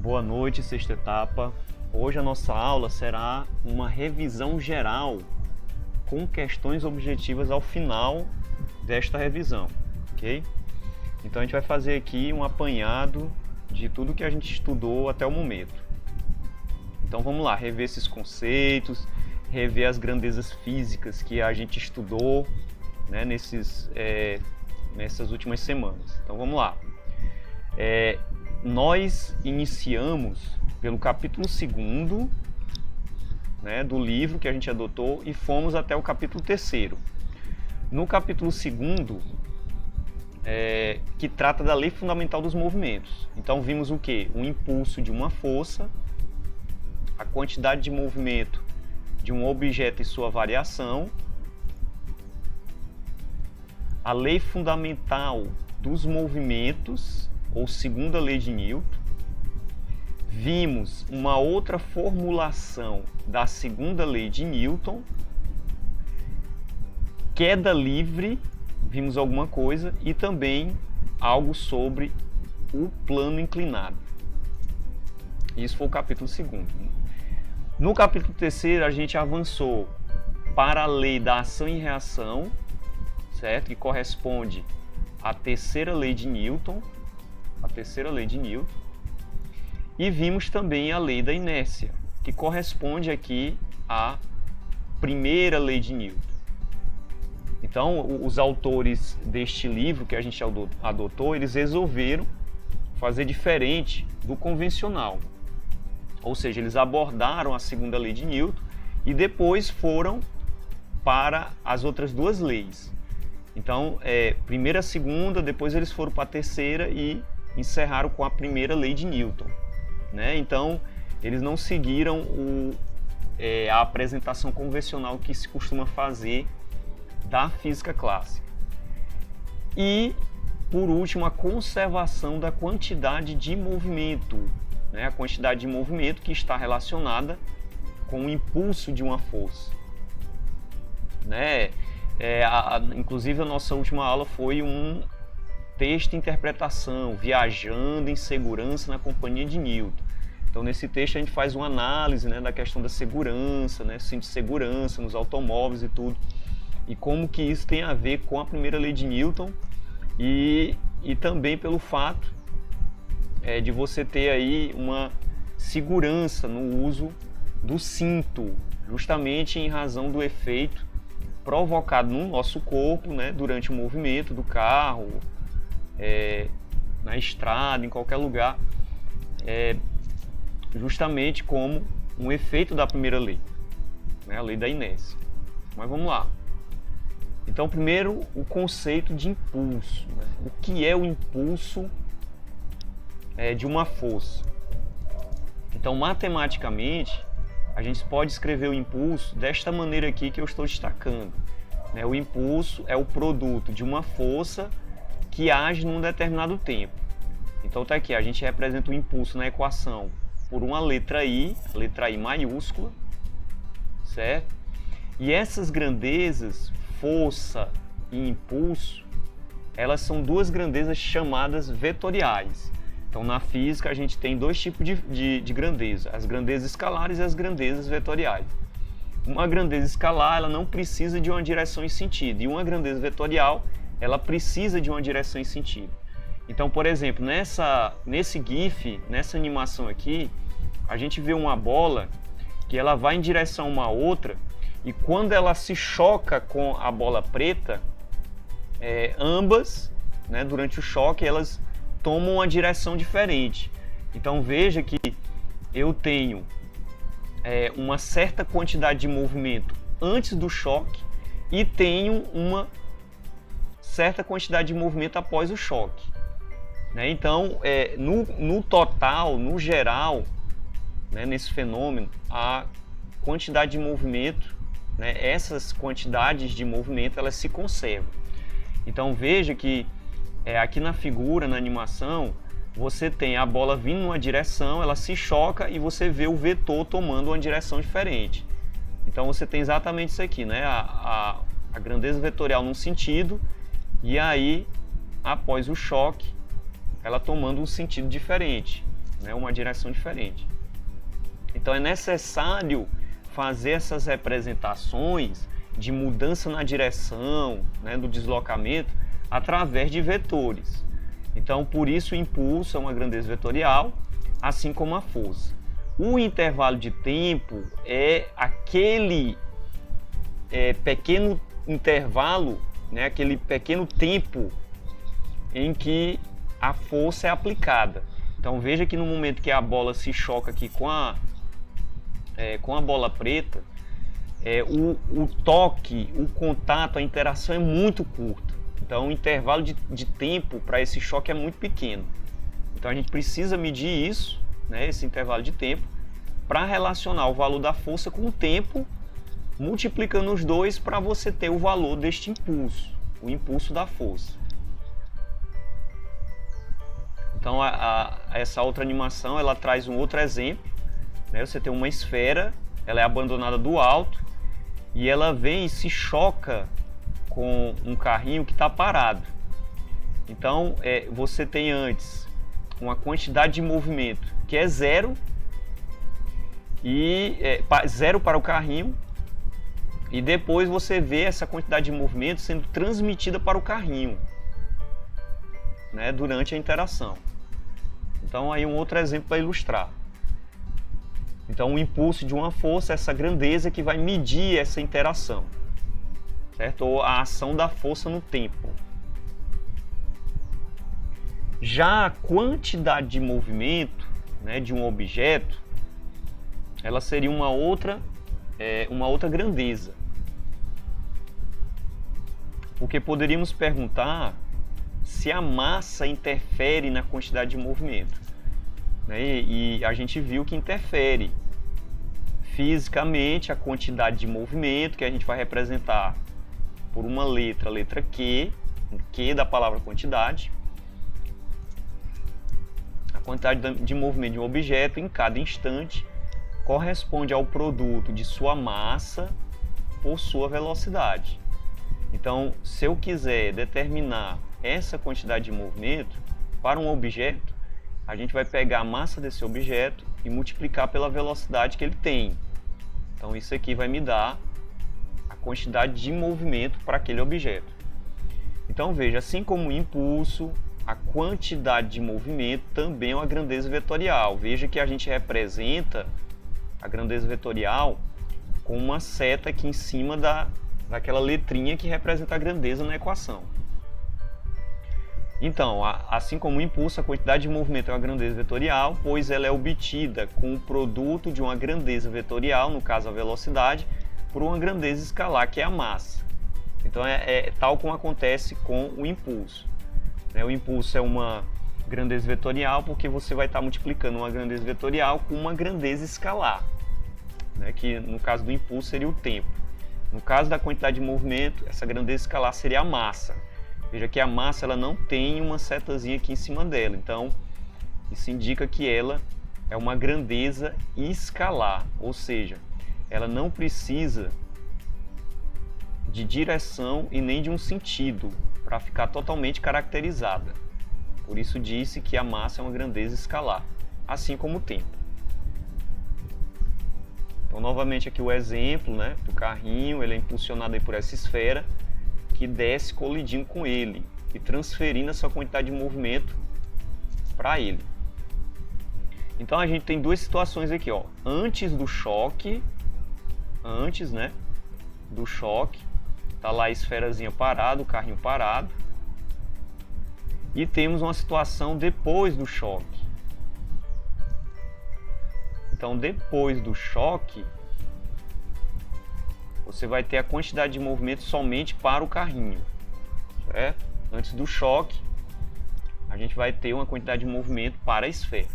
Boa noite, sexta etapa. Hoje a nossa aula será uma revisão geral com questões objetivas ao final desta revisão, ok? Então a gente vai fazer aqui um apanhado de tudo que a gente estudou até o momento. Então vamos lá, rever esses conceitos, rever as grandezas físicas que a gente estudou, né, nessas últimas semanas. Então vamos lá. Nós iniciamos pelo capítulo 2º, né, do livro que a gente adotou e fomos até o capítulo 3º. No capítulo 2º, que trata da lei fundamental dos movimentos. Então vimos o quê? O impulso de uma força, a quantidade de movimento de um objeto e sua variação, a lei fundamental dos movimentos, ou segunda lei de Newton. Vimos uma outra formulação da segunda lei de Newton, queda livre, vimos alguma coisa, e também algo sobre o plano inclinado. Isso foi o capítulo 2º. No capítulo 3º a gente avançou para a lei da ação e reação, certo? Que corresponde à terceira lei de Newton, e vimos também a lei da inércia, que corresponde aqui à primeira lei de Newton. Então, os autores deste livro que a gente adotou, eles resolveram fazer diferente do convencional. Ou seja, eles abordaram a segunda lei de Newton e depois foram para as outras duas leis. Então, primeira, segunda, depois eles foram para a terceira e encerraram com a primeira lei de Newton, né? Então, eles não seguiram a apresentação convencional que se costuma fazer da física clássica. E, por último, a conservação da quantidade de movimento, né? A quantidade de movimento que está relacionada com o impulso de uma força, né? Inclusive, a nossa última aula foi um texto e interpretação, viajando em segurança na companhia de Newton. Então, nesse texto a gente faz uma análise, né, da questão da segurança, né, cinto de segurança nos automóveis e tudo, e como que isso tem a ver com a primeira lei de Newton e também pelo fato de você ter aí uma segurança no uso do cinto, justamente em razão do efeito provocado no nosso corpo, né, durante o movimento do carro, na estrada, em qualquer lugar, justamente como um efeito da primeira lei, né, a lei da inércia. Mas vamos lá. Então, primeiro, o conceito de impulso, né? O que é o impulso de uma força? Então, matematicamente, a gente pode escrever o impulso desta maneira aqui que eu estou destacando, né? O impulso é o produto de uma força que age num determinado tempo. Então tá aqui, a gente representa o impulso na equação por uma letra I maiúscula, certo? E essas grandezas, força e impulso, elas são duas grandezas chamadas vetoriais. Então na física a gente tem dois tipos de grandeza, as grandezas escalares e as grandezas vetoriais. Uma grandeza escalar, ela não precisa de uma direção e sentido, e uma grandeza vetorial, ela precisa de uma direção e sentido. Então, por exemplo, nesse GIF, nessa animação aqui, a gente vê uma bola que ela vai em direção a uma outra, e quando ela se choca com a bola preta, ambas, né, durante o choque, elas tomam uma direção diferente. Então veja que eu tenho uma certa quantidade de movimento antes do choque e tenho uma certa quantidade de movimento após o choque, né? Então, no total, no geral, né, nesse fenômeno, a quantidade de movimento, né, essas quantidades de movimento, elas se conservam. Então veja que aqui na figura, na animação, você tem a bola vindo numa direção, ela se choca e você vê o vetor tomando uma direção diferente. Então você tem exatamente isso aqui, né? A grandeza vetorial num sentido, e aí, após o choque, ela tomando um sentido diferente, né, uma direção diferente. Então é necessário fazer essas representações de mudança na direção, né, do deslocamento, através de vetores. Então, por isso o impulso é uma grandeza vetorial, assim como a força. O intervalo de tempo é aquele pequeno intervalo, né, aquele pequeno tempo em que a força é aplicada. Então veja que no momento que a bola se choca aqui com a bola preta, o toque, o contato, a interação é muito curta. Então o intervalo de tempo para esse choque é muito pequeno. Então a gente precisa medir isso, né, esse intervalo de tempo, para relacionar o valor da força com o tempo, multiplicando os dois para você ter o valor deste impulso, o impulso da força. Então essa outra animação ela traz um outro exemplo, né? Você tem uma esfera, ela é abandonada do alto e ela vem e se choca com um carrinho que está parado. Então você tem antes uma quantidade de movimento que é zero, e zero para o carrinho, e depois você vê essa quantidade de movimento sendo transmitida para o carrinho, né, durante a interação. Então aí um outro exemplo para ilustrar. Então o impulso de uma força é essa grandeza que vai medir essa interação, certo? Ou a ação da força no tempo. Já a quantidade de movimento, né, de um objeto, ela seria uma outra grandeza. Porque poderíamos perguntar se a massa interfere na quantidade de movimento, né? E a gente viu que interfere fisicamente a quantidade de movimento, que a gente vai representar por uma letra, a letra Q da palavra quantidade. A quantidade de movimento de um objeto em cada instante corresponde ao produto de sua massa por sua velocidade. Então, se eu quiser determinar essa quantidade de movimento para um objeto, a gente vai pegar a massa desse objeto e multiplicar pela velocidade que ele tem. Então isso aqui vai me dar a quantidade de movimento para aquele objeto. Então veja, assim como o impulso, a quantidade de movimento também é uma grandeza vetorial. Veja que a gente representa a grandeza vetorial com uma seta aqui em cima daquela letrinha que representa a grandeza na equação. Então, assim como o impulso, a quantidade de movimento é uma grandeza vetorial, pois ela é obtida com o produto de uma grandeza vetorial, no caso a velocidade, por uma grandeza escalar, que é a massa. Então é tal como acontece com o impulso. O impulso é uma grandeza vetorial porque você vai estar multiplicando uma grandeza vetorial com uma grandeza escalar, né, que no caso do impulso seria o tempo. No caso da quantidade de movimento, essa grandeza escalar seria a massa. Veja que a massa ela não tem uma setazinha aqui em cima dela, então isso indica que ela é uma grandeza escalar, ou seja, ela não precisa de direção e nem de um sentido para ficar totalmente caracterizada. Por isso disse que a massa é uma grandeza escalar, assim como o tempo. Então novamente aqui o exemplo, né, do carrinho, ele é impulsionado aí por essa esfera, que desce colidindo com ele e transferindo essa quantidade de movimento para ele. Então a gente tem duas situações aqui, ó. Antes do choque, né, do choque, tá lá a esferazinha parada, o carrinho parado. E temos uma situação depois do choque. Então depois do choque, você vai ter a quantidade de movimento somente para o carrinho, certo? Antes do choque, a gente vai ter uma quantidade de movimento para a esfera.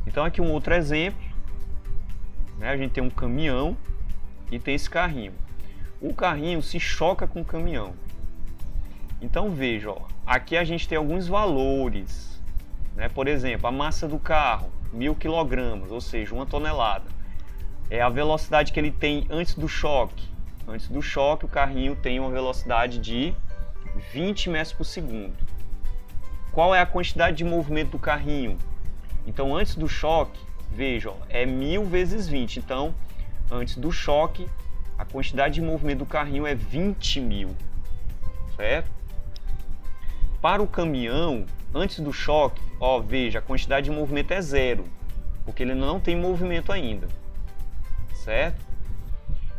Então aqui um outro exemplo, né? A gente tem um caminhão e tem esse carrinho. O carrinho se choca com o caminhão. Então veja, ó, aqui a gente tem alguns valores, né? Por exemplo, a massa do carro, 1000 kg, ou seja, 1 tonelada. É a velocidade que ele tem antes do choque. Antes do choque, o carrinho tem uma velocidade de 20 metros por segundo. qual é a quantidade de movimento do carrinho? Então, antes do choque, vejam, é 1000 vezes 20. Então, antes do choque, a quantidade de movimento do carrinho é 20.000, certo? Para o caminhão, antes do choque, ó, veja, a quantidade de movimento é 0, porque ele não tem movimento ainda, certo?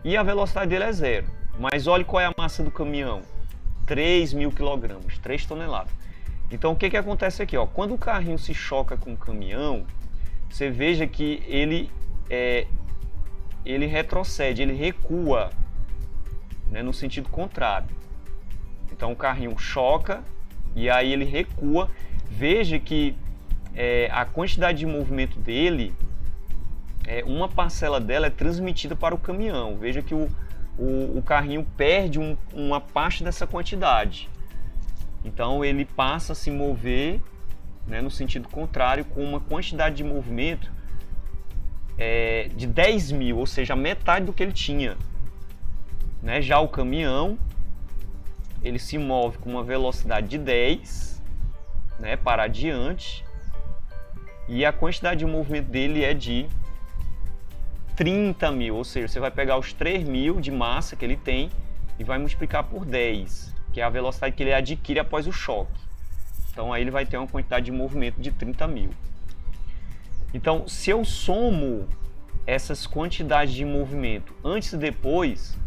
E a velocidade dele é 0. Mas olha qual é a massa do caminhão, 3.000 kg, 3 toneladas. Então, o que acontece aqui? Ó? Quando o carrinho se choca com o caminhão, você veja que ele retrocede, ele recua, né, no sentido contrário. Então, o carrinho choca e aí ele recua. Veja que a quantidade de movimento dele, uma parcela dela é transmitida para o caminhão. Veja que o carrinho perde uma parte dessa quantidade. Então ele passa a se mover, né, no sentido contrário, com uma quantidade de movimento de 10.000, ou seja, a metade do que ele tinha, né? Já o caminhão, ele se move com uma velocidade de 10, né, para adiante, e a quantidade de movimento dele é de 30.000, ou seja, você vai pegar os 3.000 de massa que ele tem e vai multiplicar por 10, que é a velocidade que ele adquire após o choque. Então aí ele vai ter uma quantidade de movimento de 30.000. Então, se eu somo essas quantidades de movimento antes e depois,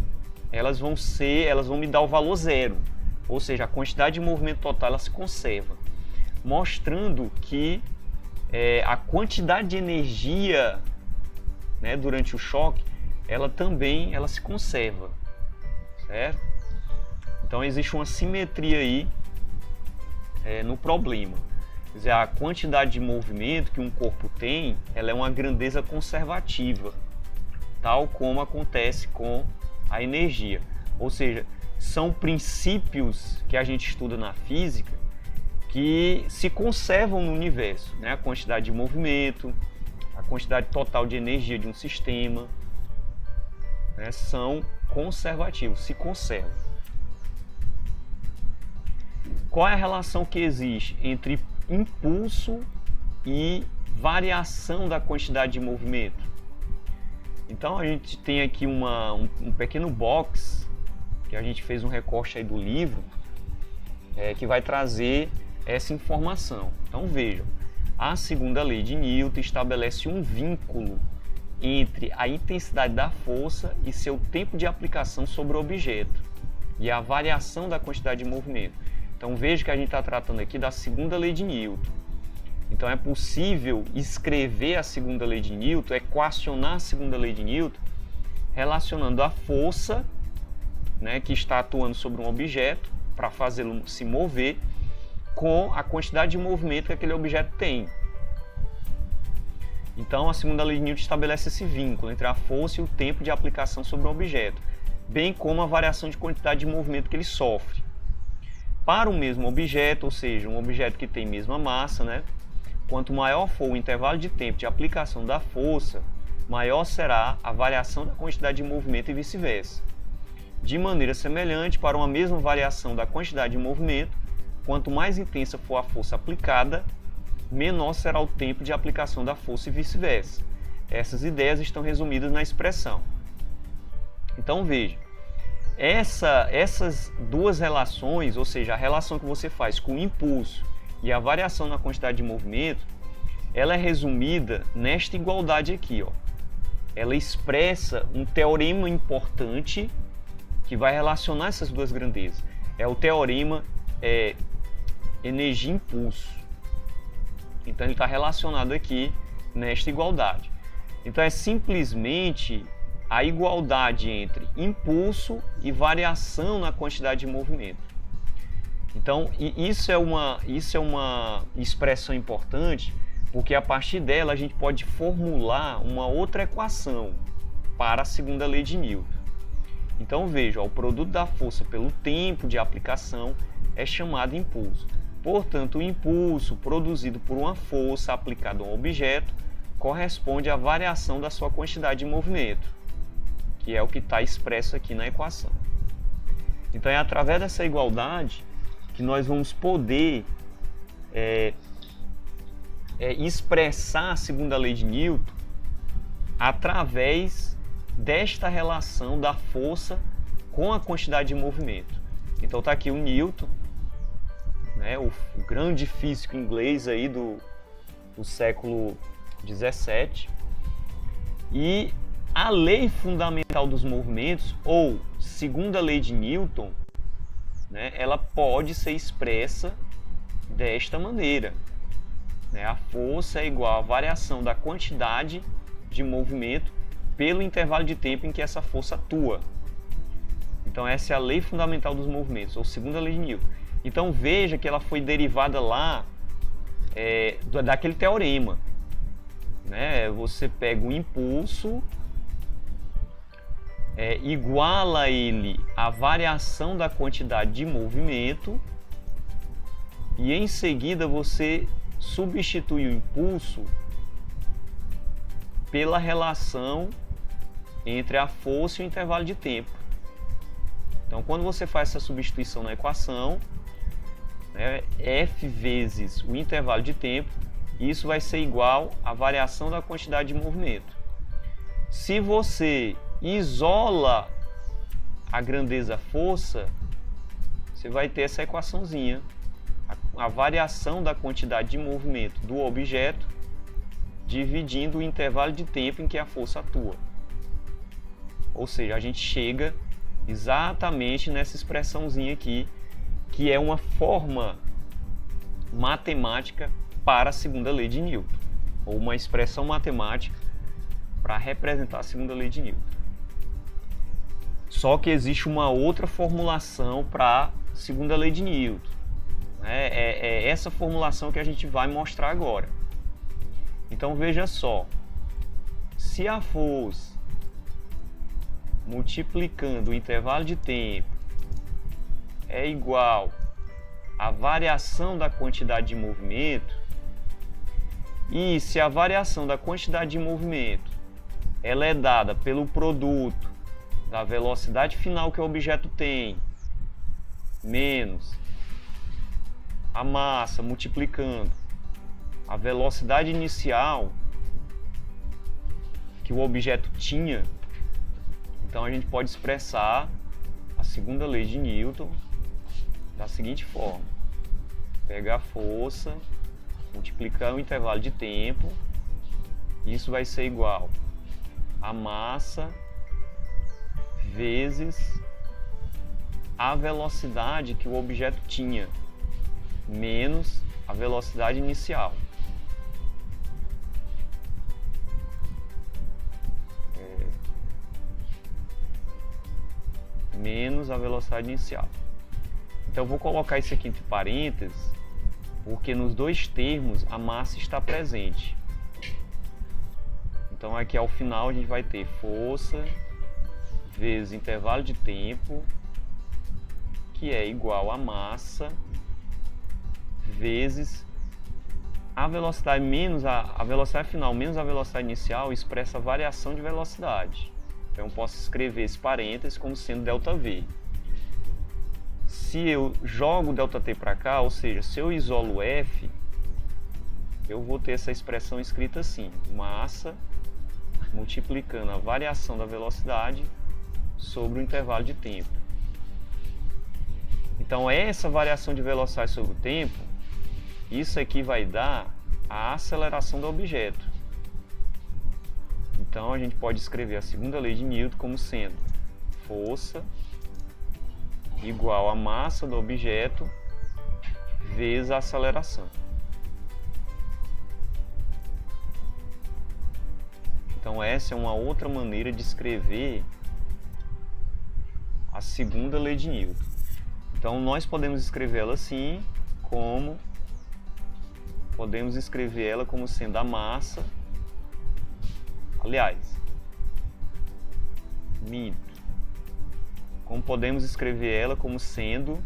elas vão me dar o valor 0. Ou seja, a quantidade de movimento total ela se conserva, mostrando que a quantidade de energia, né, durante o choque, ela se conserva, certo? Então existe uma simetria aí no problema. Quer dizer, a quantidade de movimento que um corpo tem, ela é uma grandeza conservativa, tal como acontece com a energia. Ou seja, são princípios que a gente estuda na física que se conservam no universo, né? A quantidade de movimento, a quantidade total de energia de um sistema, né, são conservativos, se conservam. Qual é a relação que existe entre impulso e variação da quantidade de movimento? Então a gente tem aqui um pequeno box que a gente fez um recorte aí do livro que vai trazer essa informação. Então vejam, a segunda lei de Newton estabelece um vínculo entre a intensidade da força e seu tempo de aplicação sobre o objeto e a variação da quantidade de movimento. Então veja que a gente está tratando aqui da segunda lei de Newton. Então é possível escrever a segunda lei de Newton, equacionar a segunda lei de Newton, relacionando a força, né, que está atuando sobre um objeto para fazê-lo se mover, com a quantidade de movimento que aquele objeto tem. Então a segunda lei de Newton estabelece esse vínculo entre a força e o tempo de aplicação sobre o objeto, bem como a variação de quantidade de movimento que ele sofre. Para o mesmo objeto, ou seja, um objeto que tem mesma massa, né, quanto maior for o intervalo de tempo de aplicação da força, maior será a variação da quantidade de movimento e vice-versa. De maneira semelhante, para uma mesma variação da quantidade de movimento, quanto mais intensa for a força aplicada, menor será o tempo de aplicação da força e vice-versa. Essas ideias estão resumidas na expressão. Então veja, essas duas relações, ou seja, a relação que você faz com o impulso e a variação na quantidade de movimento, ela é resumida nesta igualdade aqui, ó. Ela expressa um teorema importante que vai relacionar essas duas grandezas. É o teorema energia-impulso. Então ele está relacionado aqui nesta igualdade. Então é simplesmente a igualdade entre impulso e variação na quantidade de movimento. Então isso é uma expressão importante, porque a partir dela a gente pode formular uma outra equação para a segunda lei de Newton. Então veja, o produto da força pelo tempo de aplicação é chamado impulso. Portanto, o impulso produzido por uma força aplicada a um objeto corresponde à variação da sua quantidade de movimento, que é o que está expresso aqui na equação. Então é através dessa igualdade que nós vamos poder expressar a segunda lei de Newton através desta relação da força com a quantidade de movimento. Então está aqui o Newton, né, o grande físico inglês aí do século 17, e a lei fundamental dos movimentos, ou segunda lei de Newton, né, ela pode ser expressa desta maneira, né? A força é igual à variação da quantidade de movimento pelo intervalo de tempo em que essa força atua. Então essa é a lei fundamental dos movimentos, ou segunda lei de Newton. Então veja que ela foi derivada lá daquele teorema, né? Você pega o impulso, iguala ele à variação da quantidade de movimento, e em seguida você substitui o impulso pela relação entre a força e o intervalo de tempo. Então, quando você faz essa substituição na equação, né, F vezes o intervalo de tempo, isso vai ser igual à variação da quantidade de movimento. Se você isola a grandeza força, você vai ter essa equaçãozinha, a variação da quantidade de movimento do objeto dividindo o intervalo de tempo em que a força atua. Ou seja, a gente chega exatamente nessa expressãozinha aqui, que é uma forma matemática para a segunda lei de Newton, ou uma expressão matemática para representar a segunda lei de Newton. Só que existe uma outra formulação para a segunda lei de Newton. É essa formulação que a gente vai mostrar agora. Então veja só, se a força multiplicando o intervalo de tempo é igual à variação da quantidade de movimento, e se a variação da quantidade de movimento ela é dada pelo produto da velocidade final que o objeto tem menos a massa multiplicando a velocidade inicial que o objeto tinha, então a gente pode expressar a segunda lei de Newton da seguinte forma: pegar a força, multiplicar o intervalo de tempo, isso vai ser igual a massa vezes a velocidade que o objeto tinha menos a velocidade inicial. Menos a velocidade inicial. Então eu vou colocar isso aqui entre parênteses, porque nos dois termos a massa está presente. Então aqui ao final a gente vai ter força vezes intervalo de tempo, que é igual a massa vezes a velocidade menos a velocidade final menos a velocidade inicial, expressa a variação de velocidade. Então eu posso escrever esse parênteses como sendo ΔV. Se eu jogo ΔT para cá, ou seja, se eu isolo F, eu vou ter essa expressão escrita assim: massa multiplicando a variação da velocidade sobre o intervalo de tempo. Então essa variação de velocidade sobre o tempo, isso aqui vai dar a aceleração do objeto. Então a gente pode escrever a segunda lei de Newton como sendo força igual a massa do objeto vezes a aceleração. Então essa é uma outra maneira de escrever a segunda lei de Newton. Então nós podemos escrever ela assim, como podemos escrever ela como sendo a massa, aliás, como podemos escrever ela como sendo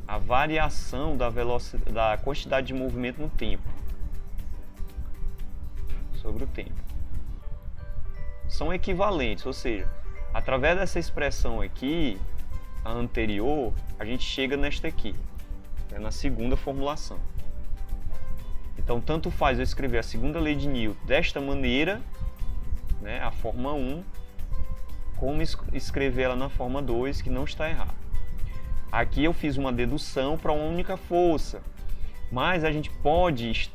a variação da velocidade, da quantidade de movimento no tempo, sobre o tempo. São equivalentes, ou seja, através dessa expressão aqui, a anterior, a gente chega nesta aqui, na segunda formulação. Então, tanto faz eu escrever a segunda lei de Newton desta maneira, né, a forma 1, como escrever ela na forma 2, que não está errado. Aqui eu fiz uma dedução para uma única força, mas a gente pode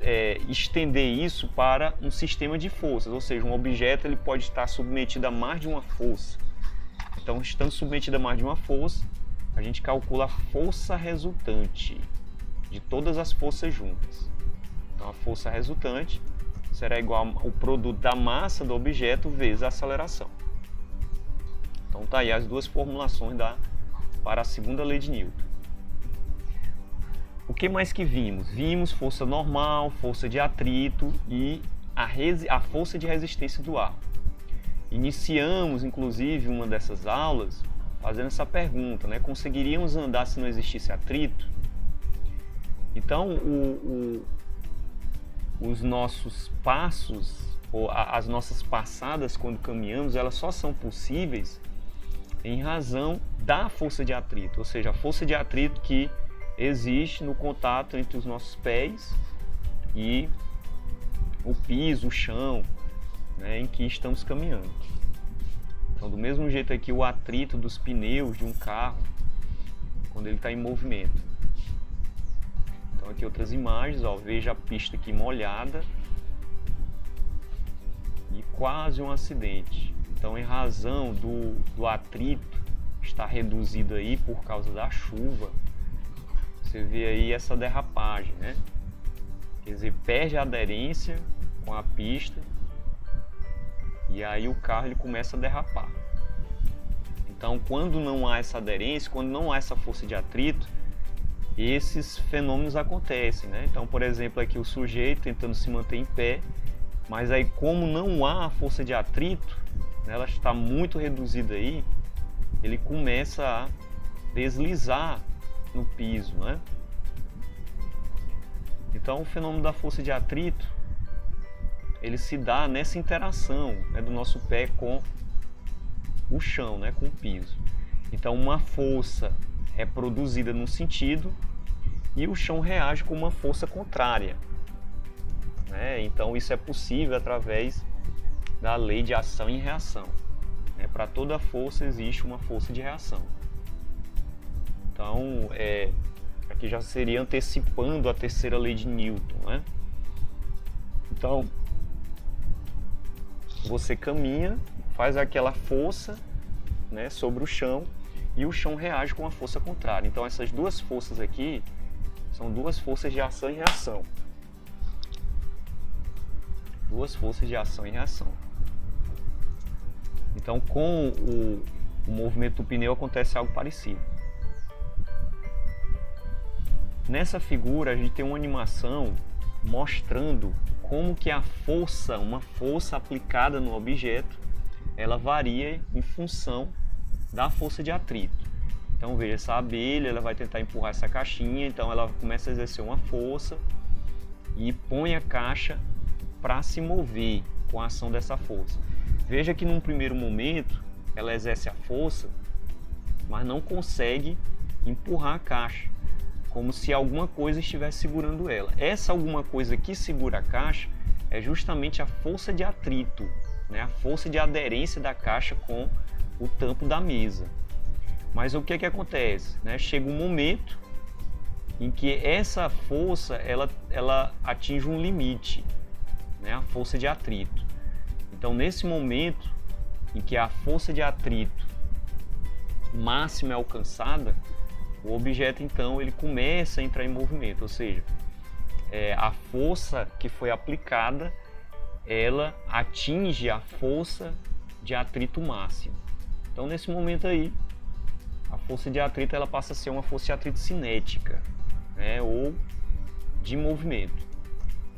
estender isso para um sistema de forças, ou seja, um objeto ele pode estar submetido a mais de uma força. Então, estando submetido a mais de uma força, a gente calcula a força resultante de todas as forças juntas. Então, a força resultante será igual ao produto da massa do objeto vezes a aceleração. Então, tá aí as duas formulações para a segunda lei de Newton. O que mais que vimos? Vimos força normal, força de atrito e a força de resistência do ar. Iniciamos, inclusive, uma dessas aulas fazendo essa pergunta, né? Conseguiríamos andar se não existisse atrito? Então, os nossos passos, ou as nossas passadas quando caminhamos, elas só são possíveis em razão da força de atrito, ou seja, a força de atrito que existe no contato entre os nossos pés e o piso, o chão, né, em que estamos caminhando. Então, do mesmo jeito aqui, o atrito dos pneus de um carro, quando ele está em movimento. Então, aqui outras imagens, ó, veja a pista aqui molhada e quase um acidente. Então, em razão do atrito estar reduzido aí por causa da chuva, você vê aí essa derrapagem, né? Quer dizer, perde a aderência com a pista e aí o carro ele começa a derrapar. Então, quando não há essa aderência, quando não há essa força de atrito, esses fenômenos acontecem, né? Então, por exemplo, aqui o sujeito tentando se manter em pé, mas aí como não há a força de atrito, né, ela está muito reduzida aí, ele começa a deslizar no piso, né? Então, o fenômeno da força de atrito, ele se dá nessa interação, né, do nosso pé com o chão, né, com o piso. Então, uma força é produzida num sentido e o chão reage com uma força contrária, né? Então, isso é possível através da lei de ação e reação, né? Para toda força existe uma força de reação. Então, aqui já seria antecipando a terceira lei de Newton, né? Então, você caminha, faz aquela força, né, sobre o chão e o chão reage com a força contrária. Então, essas duas forças aqui são duas forças de ação e reação. Duas forças de ação e reação. Então, com o movimento do pneu acontece algo parecido. Nessa figura a gente tem uma animação mostrando como que a força, uma força aplicada no objeto, ela varia em função da força de atrito. Então veja, essa abelha ela vai tentar empurrar essa caixinha, então ela começa a exercer uma força e põe a caixa para se mover com a ação dessa força. Veja que num primeiro momento ela exerce a força, mas não consegue empurrar a caixa, como se alguma coisa estivesse segurando ela. Essa alguma coisa que segura a caixa é justamente a força de atrito, né? A força de aderência da caixa com o tampo da mesa. Mas o que que acontece, né? Chega um momento em que essa força ela atinge um limite, né? A força de atrito. Então, nesse momento em que a força de atrito máxima é alcançada, o objeto então ele começa a entrar em movimento, ou seja, a força que foi aplicada ela atinge a força de atrito máximo. Então, nesse momento aí, a força de atrito ela passa a ser uma força de atrito cinética, né, ou de movimento.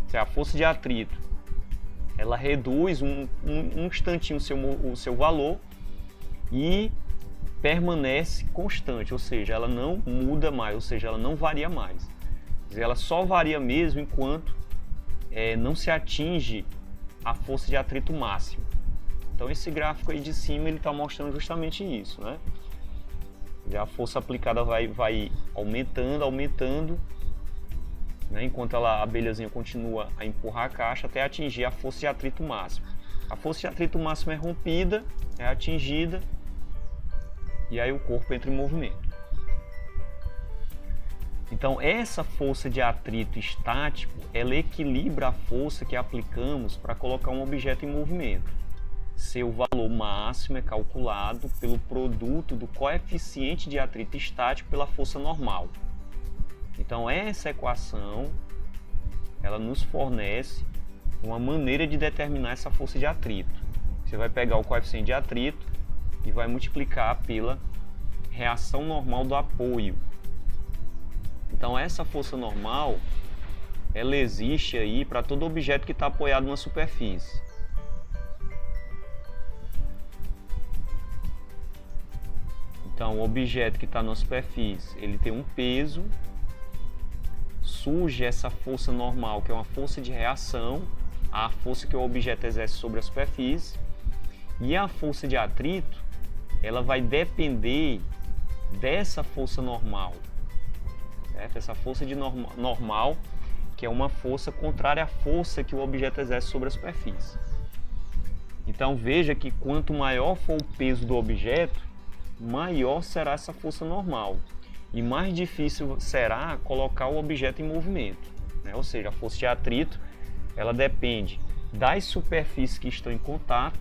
Se a força de atrito ela reduz um instantinho o seu valor e permanece constante, ou seja, ela não muda mais, ou seja, ela não varia mais. Quer dizer, ela só varia mesmo enquanto não se atinge a força de atrito máximo. Então esse gráfico aí de cima ele está mostrando justamente isso, né? A força aplicada vai aumentando né, enquanto a abelhazinha continua a empurrar a caixa até atingir a força de atrito máxima. A força de atrito máxima é rompida, é atingida, e aí o corpo entra em movimento. Então essa força de atrito estático, ela equilibra a força que aplicamos para colocar um objeto em movimento. Seu valor máximo é calculado pelo produto do coeficiente de atrito estático pela força normal. Então essa equação, ela nos fornece uma maneira de determinar essa força de atrito. Você vai pegar o coeficiente de atrito e vai multiplicar pela reação normal do apoio. Então essa força normal, ela existe aí para todo objeto que está apoiado na superfície. Então o objeto que está na superfície, ele tem um peso, surge essa força normal, que é uma força de reação, a força que o objeto exerce sobre a superfície, e a força de atrito, ela vai depender dessa força normal, certo? Essa força de normal, que é uma força contrária à força que o objeto exerce sobre a superfície. Então veja que quanto maior for o peso do objeto, maior será essa força normal e mais difícil será colocar o objeto em movimento, né? Ou seja, a força de atrito, ela depende das superfícies que estão em contato,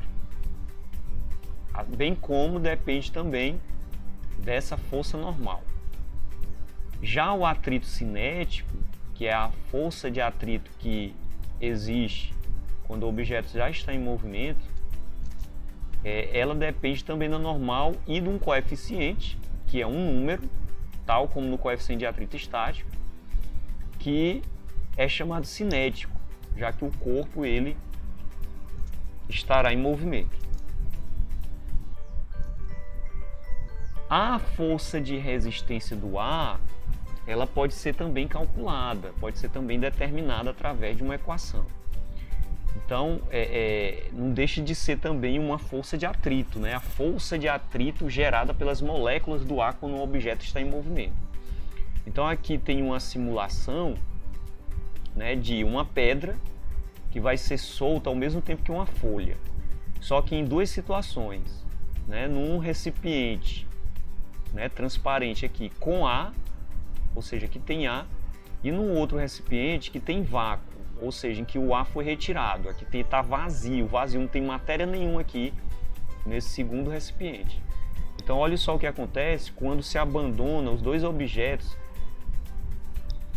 bem como depende também dessa força normal. Já o atrito cinético, que é a força de atrito que existe quando o objeto já está em movimento, ela depende também da normal e de um coeficiente, que é um número, tal como no coeficiente de atrito estático, que é chamado cinético, já que o corpo ele estará em movimento. A força de resistência do ar, ela pode ser também calculada, pode ser também determinada através de uma equação. Então, não deixa de ser também uma força de atrito, né? A força de atrito gerada pelas moléculas do ar quando o objeto está em movimento. Então, aqui tem uma simulação, né, de uma pedra que vai ser solta ao mesmo tempo que uma folha. Só que em duas situações, né? Num recipiente, né, transparente aqui com ar, ou seja, que tem ar, e num outro recipiente que tem vácuo, ou seja, em que o ar foi retirado. Aqui está vazio, não tem matéria nenhuma aqui nesse segundo recipiente. Então olha só o que acontece quando se abandona os dois objetos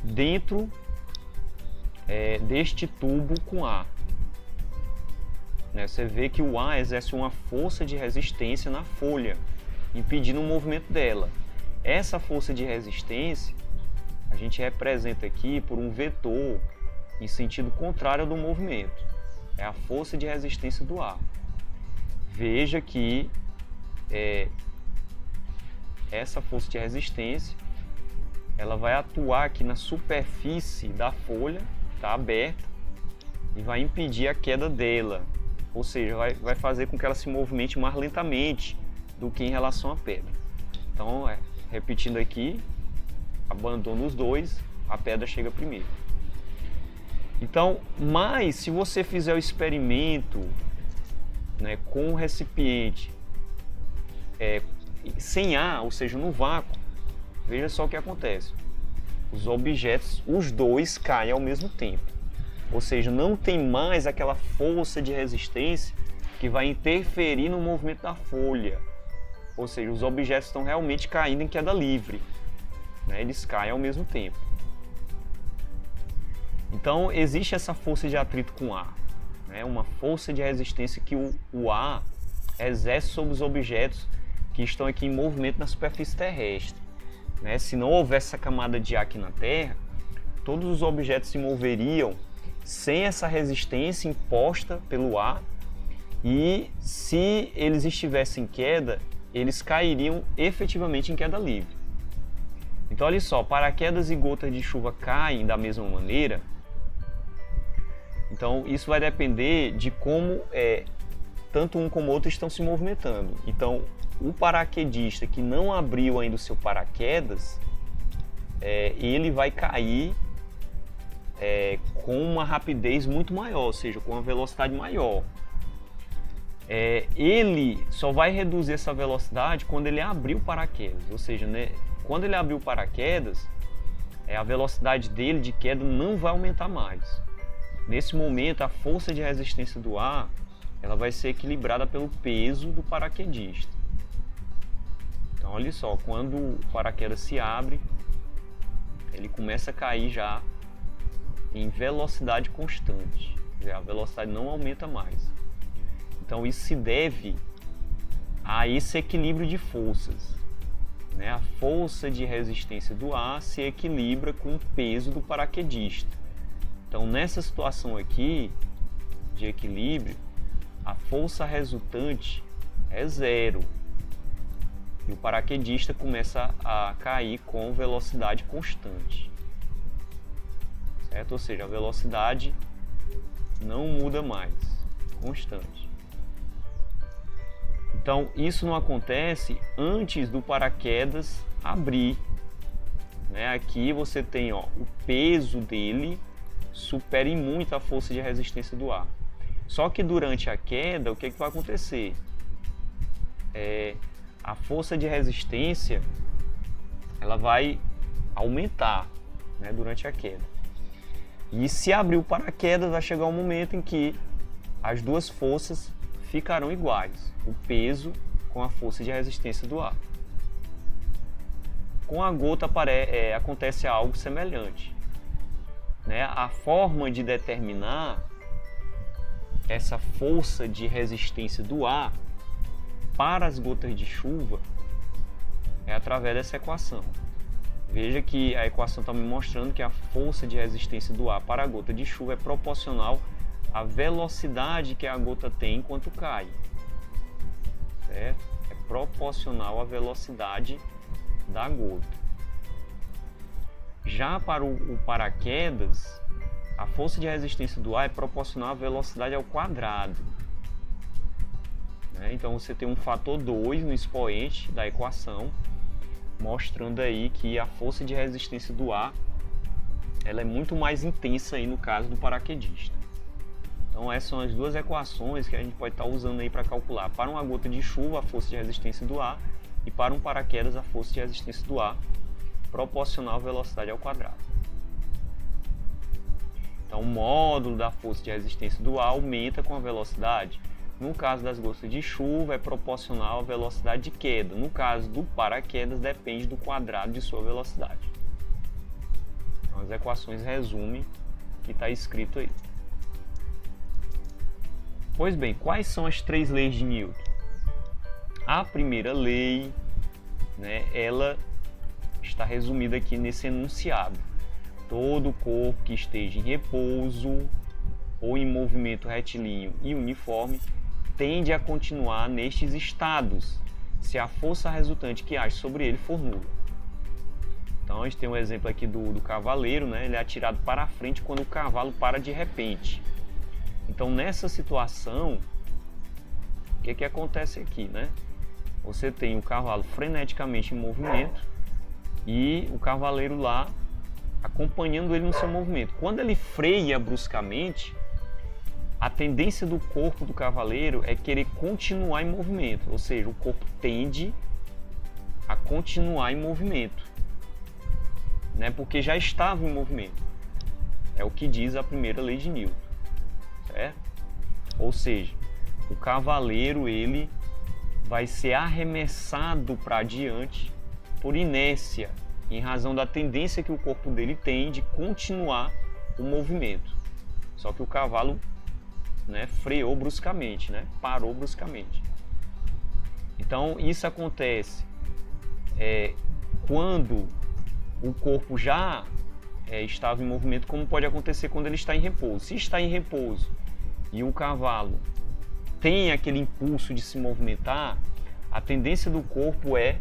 dentro deste tubo com ar. Né? Você vê que o ar exerce uma força de resistência na folha, impedindo o movimento dela. Essa força de resistência a gente representa aqui por um vetor em sentido contrário ao do movimento. É a força de resistência do ar. Veja que essa força de resistência, ela vai atuar aqui na superfície da folha, está aberta, e vai impedir a queda dela. Ou seja, vai fazer com que ela se movimente mais lentamente do que em relação à pedra. Então, repetindo aqui, abandona os dois, a pedra chega primeiro. Então, mas se você fizer o experimento, né, com o recipiente sem ar, ou seja, no vácuo, veja só o que acontece. Os objetos, os dois caem ao mesmo tempo. Ou seja, não tem mais aquela força de resistência que vai interferir no movimento da folha. Ou seja, os objetos estão realmente caindo em queda livre, né? Eles caem ao mesmo tempo. Então, existe essa força de atrito com ar, né? Uma força de resistência que o ar exerce sobre os objetos que estão aqui em movimento na superfície terrestre, né? Se não houvesse essa camada de ar aqui na Terra, todos os objetos se moveriam sem essa resistência imposta pelo ar, e se eles estivessem em queda, eles cairiam efetivamente em queda livre. Então olha só, paraquedas e gotas de chuva caem da mesma maneira. Então isso vai depender de como tanto um como o outro estão se movimentando. Então o paraquedista que não abriu ainda o seu paraquedas, ele vai cair com uma rapidez muito maior, ou seja, com uma velocidade maior. Ele só vai reduzir essa velocidade quando ele abrir o paraquedas, ou seja, né, quando ele abrir o paraquedas, a velocidade dele de queda não vai aumentar mais. Nesse momento, a força de resistência do ar ela vai ser equilibrada pelo peso do paraquedista. Então, olha só, quando o paraquedas se abre, ele começa a cair já em velocidade constante, quer dizer, a velocidade não aumenta mais. Então, isso se deve a esse equilíbrio de forças, né? A força de resistência do ar se equilibra com o peso do paraquedista. Então, nessa situação aqui de equilíbrio, a força resultante é zero e o paraquedista começa a cair com velocidade constante, certo? Ou seja, a velocidade não muda mais, constante. Então, isso não acontece antes do paraquedas abrir, né? Aqui você tem, ó, o peso dele supera em muito a força de resistência do ar. Só que durante a queda, o que vai acontecer? A força de resistência ela vai aumentar, né, durante a queda. E se abrir o paraquedas, vai chegar um momento em que as duas forças ficarão iguais, o peso com a força de resistência do ar. Com a gota acontece algo semelhante, né? A forma de determinar essa força de resistência do ar para as gotas de chuva é através dessa equação. Veja que a equação está me mostrando que a força de resistência do ar para a gota de chuva é proporcional à velocidade que a gota tem enquanto cai. Certo? É proporcional à velocidade da gota. Já para o paraquedas, a força de resistência do ar é proporcional à velocidade ao quadrado. Então você tem um fator 2 no expoente da equação, mostrando aí que a força de resistência do ar ela é muito mais intensa aí no caso do paraquedista. Então essas são as duas equações que a gente pode estar usando aí para calcular para uma gota de chuva a força de resistência do ar e para um paraquedas a força de resistência do ar proporcional à velocidade ao quadrado. Então o módulo da força de resistência do ar aumenta com a velocidade. No caso das gotas de chuva é proporcional à velocidade de queda. No caso do paraquedas depende do quadrado de sua velocidade. Então as equações resumem o que está escrito aí. Pois bem, quais são as 3 leis de Newton? A primeira lei, né, ela está resumida aqui nesse enunciado. Todo corpo que esteja em repouso ou em movimento retilíneo e uniforme tende a continuar nestes estados, se a força resultante que age sobre ele for nula. Então a gente tem um exemplo aqui do cavaleiro, né? Ele é atirado para a frente quando o cavalo para de repente. Então nessa situação, o que acontece aqui, né? Você tem o cavalo freneticamente em movimento e o cavaleiro lá acompanhando ele no seu movimento. Quando ele freia bruscamente, a tendência do corpo do cavaleiro é querer continuar em movimento, ou seja, o corpo tende a continuar em movimento, né? Porque já estava em movimento. É o que diz a primeira lei de Newton, certo? Ou seja, o cavaleiro ele vai ser arremessado para diante por inércia, em razão da tendência que o corpo dele tem de continuar o movimento. Só que o cavalo, né, freou bruscamente, né, parou bruscamente. Então isso acontece quando o corpo já estava em movimento, como pode acontecer quando ele está em repouso. Se está em repouso e o cavalo tem aquele impulso de se movimentar, a tendência do corpo é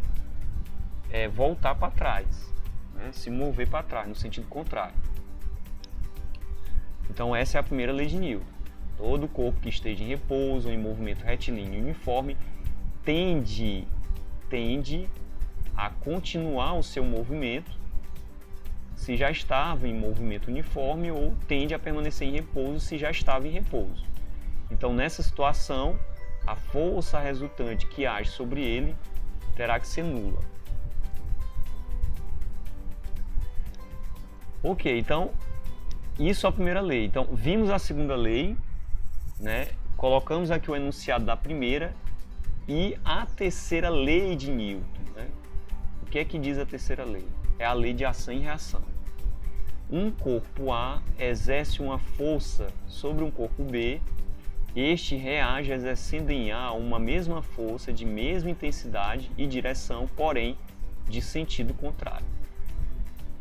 voltar para trás, né, se mover para trás, no sentido contrário. Então essa é a primeira lei de Newton. Todo corpo que esteja em repouso ou em movimento retilíneo uniforme tende a continuar o seu movimento se já estava em movimento uniforme ou tende a permanecer em repouso se já estava em repouso. Então, nessa situação, a força resultante que age sobre ele terá que ser nula. Ok, então, isso é a primeira lei. Então, vimos a segunda lei, né? Colocamos aqui o enunciado da primeira e a terceira lei de Newton. Né? O que é que diz a terceira lei? É a lei de ação e reação. Um corpo A exerce uma força sobre um corpo B, este reage exercendo em A uma mesma força de mesma intensidade e direção, porém de sentido contrário.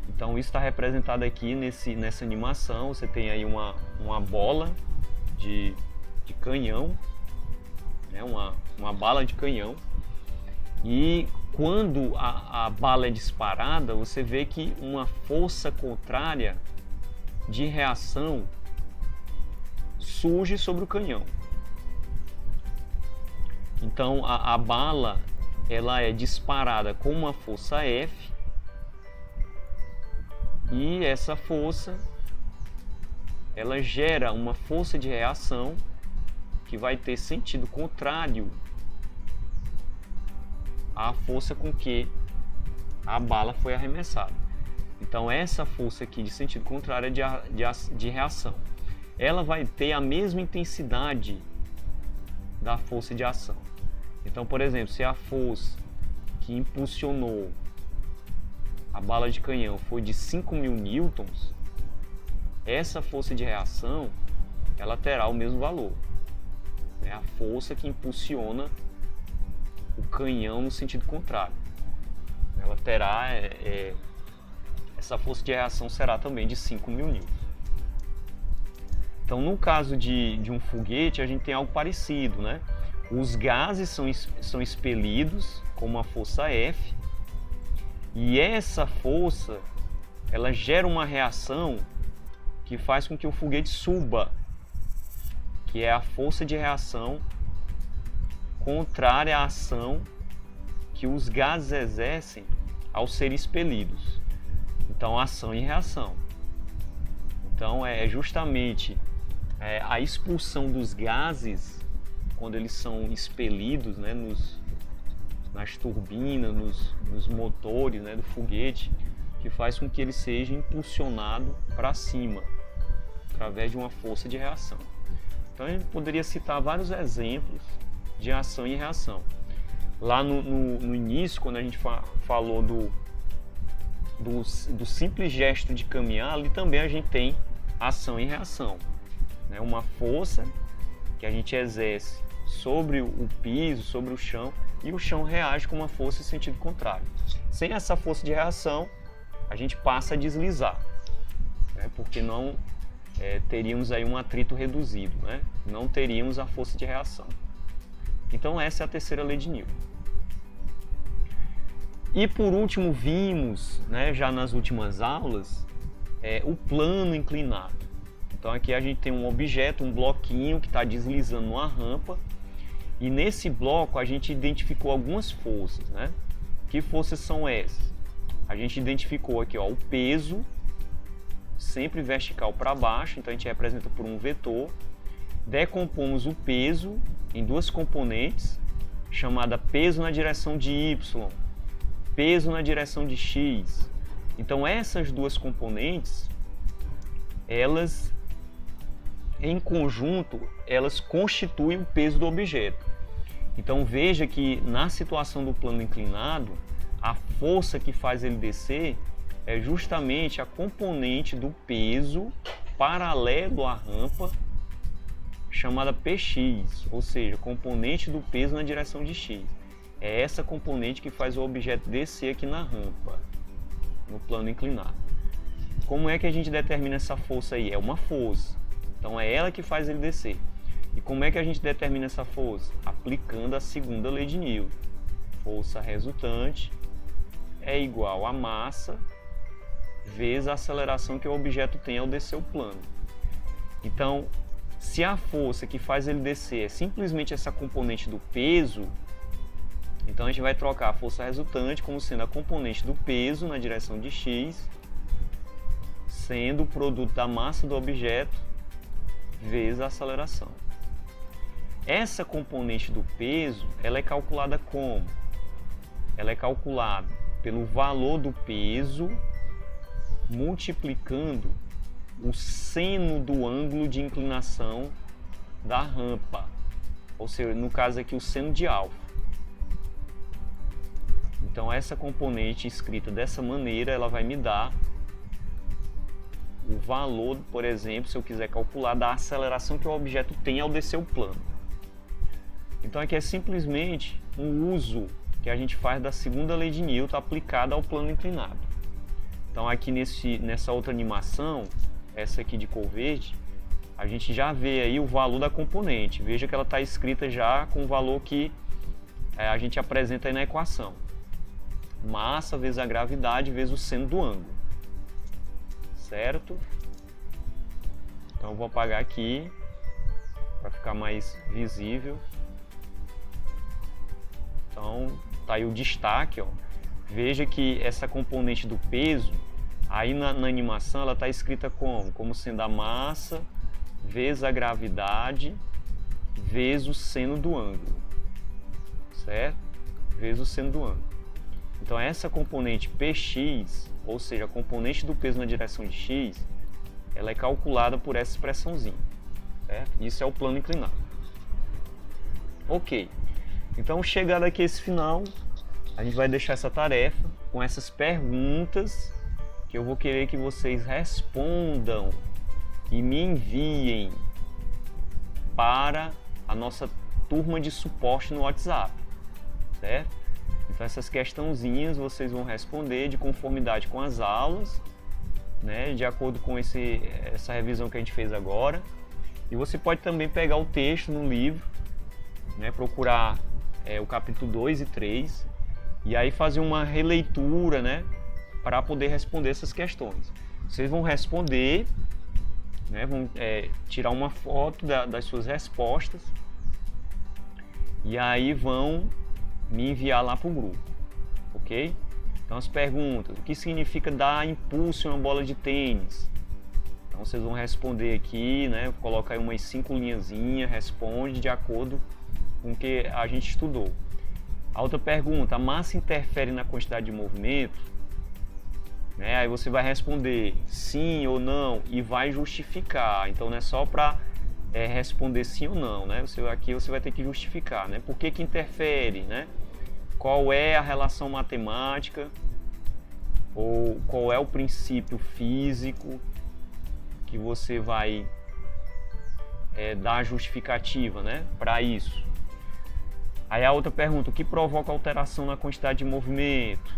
Então isso está representado aqui nessa animação. Você tem aí uma bola de canhão, né? uma bala de canhão, e quando a bala é disparada, você vê que uma força contrária de reação surge sobre o canhão. Então a bala ela é disparada com uma força F, e essa força ela gera uma força de reação que vai ter sentido contrário à força com que a bala foi arremessada. Então essa força aqui de sentido contrário é de reação. Ela vai ter a mesma intensidade da força de ação. Então, por exemplo, se a força que impulsionou a bala de canhão foi de 5.000 newtons, essa força de reação ela terá o mesmo valor. É a força que impulsiona o canhão no sentido contrário. Ela terá, essa força de reação será também de 5.000 newtons. Então, no caso de um foguete, a gente tem algo parecido, né? Os gases são expelidos com uma força F, e essa força ela gera uma reação que faz com que o foguete suba, que é a força de reação contrária à ação que os gases exercem ao serem expelidos. Então, ação e reação. Então, é justamente a expulsão dos gases, quando eles são expelidos, né, nas turbinas, nos motores, né, do foguete, que faz com que ele seja impulsionado para cima, através de uma força de reação. Então, a gente poderia citar vários exemplos de ação e reação. Lá no início, quando a gente falou do simples gesto de caminhar, ali também a gente tem ação e reação. Né? Uma força que a gente exerce sobre o piso, sobre o chão, e o chão reage com uma força em sentido contrário. Sem essa força de reação, a gente passa a deslizar, né? Porque não teríamos aí um atrito reduzido, né? Não teríamos a força de reação. Então essa é a terceira lei de Newton. E por último vimos, né, já nas últimas aulas, o plano inclinado. Então aqui a gente tem um objeto, um bloquinho que está deslizando numa rampa, e nesse bloco a gente identificou algumas forças, né? Que forças são essas? A gente identificou aqui, ó, o peso, sempre vertical para baixo, então a gente representa por um vetor. Decompomos o peso em duas componentes, chamada peso na direção de Y, peso na direção de X. Então essas duas componentes, elas em conjunto, elas constituem o peso do objeto. Então veja que na situação do plano inclinado, a força que faz ele descer é justamente a componente do peso paralelo à rampa, chamada Px, ou seja, componente do peso na direção de X. É essa componente que faz o objeto descer aqui na rampa, no plano inclinado. Como é que a gente determina essa força aí? É uma força. Então é ela que faz ele descer. E como é que a gente determina essa força? Aplicando a segunda lei de Newton. Força resultante é igual a massa vezes a aceleração que o objeto tem ao descer o plano. Então, se a força que faz ele descer é simplesmente essa componente do peso, então a gente vai trocar a força resultante como sendo a componente do peso na direção de X sendo o produto da massa do objeto vezes a aceleração. Essa componente do peso, ela é calculada como? Ela é calculada pelo valor do peso multiplicando o seno do ângulo de inclinação da rampa, ou seja, no caso aqui o seno de alfa. Então essa componente escrita dessa maneira, ela vai me dar o valor, por exemplo, se eu quiser calcular da aceleração que o objeto tem ao descer o plano. Então aqui é simplesmente um uso que a gente faz da segunda lei de Newton aplicada ao plano inclinado. Então aqui nessa outra animação, essa aqui de cor verde, a gente já vê aí o valor da componente. Veja que ela está escrita já com o valor que a gente apresenta aí na equação. Massa vezes a gravidade vezes o seno do ângulo. Certo? Então eu vou apagar aqui para ficar mais visível. Então tá aí o destaque, ó. Veja que essa componente do peso, aí na animação ela está escrita como sendo a massa vezes a gravidade vezes o seno do ângulo, certo? Vezes o seno do ângulo. Então essa componente Px, ou seja, a componente do peso na direção de x, ela é calculada por essa expressãozinha, certo? Isso é o plano inclinado. Ok, então chegado aqui a esse final, a gente vai deixar essa tarefa com essas perguntas que eu vou querer que vocês respondam e me enviem para a nossa turma de suporte no WhatsApp, certo? Então essas questãozinhas vocês vão responder de conformidade com as aulas, né, de acordo com essa revisão que a gente fez agora. E você pode também pegar o texto no livro, né, procurar o capítulo 2 e 3, e aí fazer uma releitura, né, para poder responder essas questões. Vocês vão responder, né, vão tirar uma foto das suas respostas, e aí vão me enviar lá para o grupo, ok? Então as perguntas: o que significa dar impulso em uma bola de tênis? Então vocês vão responder aqui, né? Coloca aí umas 5 linhazinhas, responde de acordo com o que a gente estudou. A outra pergunta: a massa interfere na quantidade de movimento? Né? Aí você vai responder sim ou não e vai justificar. Então não é só para responder sim ou não, né? Aqui você vai ter que justificar, né? Por que interfere, né? Qual é a relação matemática ou qual é o princípio físico que você vai dar a justificativa, né, para isso. Aí a outra pergunta: o que provoca alteração na quantidade de movimento?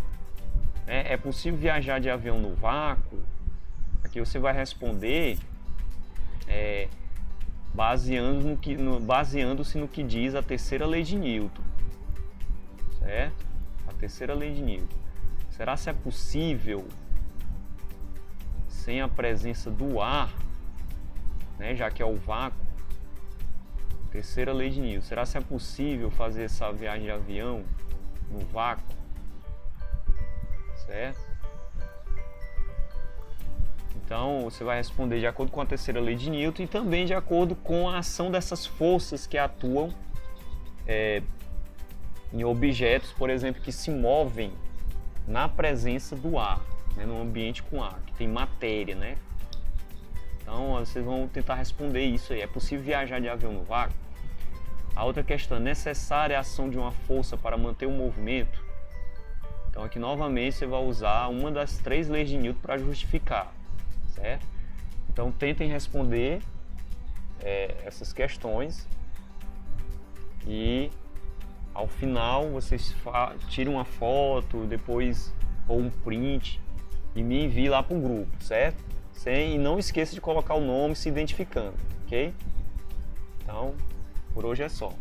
É possível viajar de avião no vácuo? Aqui você vai responder baseando-se no que diz a terceira lei de Newton, certo? A terceira lei de Newton. Será se é possível, sem a presença do ar, né, já que é o vácuo, terceira lei de Newton, será se é possível fazer essa viagem de avião no vácuo? Certo? Então você vai responder de acordo com a terceira lei de Newton e também de acordo com a ação dessas forças que atuam em objetos, por exemplo, que se movem na presença do ar, né, num ambiente com ar, que tem matéria, né? Então vocês vão tentar responder isso aí. É possível viajar de avião no vácuo? A outra questão: é necessária a ação de uma força para manter o movimento? Então aqui novamente você vai usar uma das 3 leis de Newton para justificar, certo? Então tentem responder essas questões e ao final vocês tiram uma foto, depois ou um print e me enviem lá para o grupo, certo? E não esqueça de colocar o nome se identificando, ok? Então por hoje é só.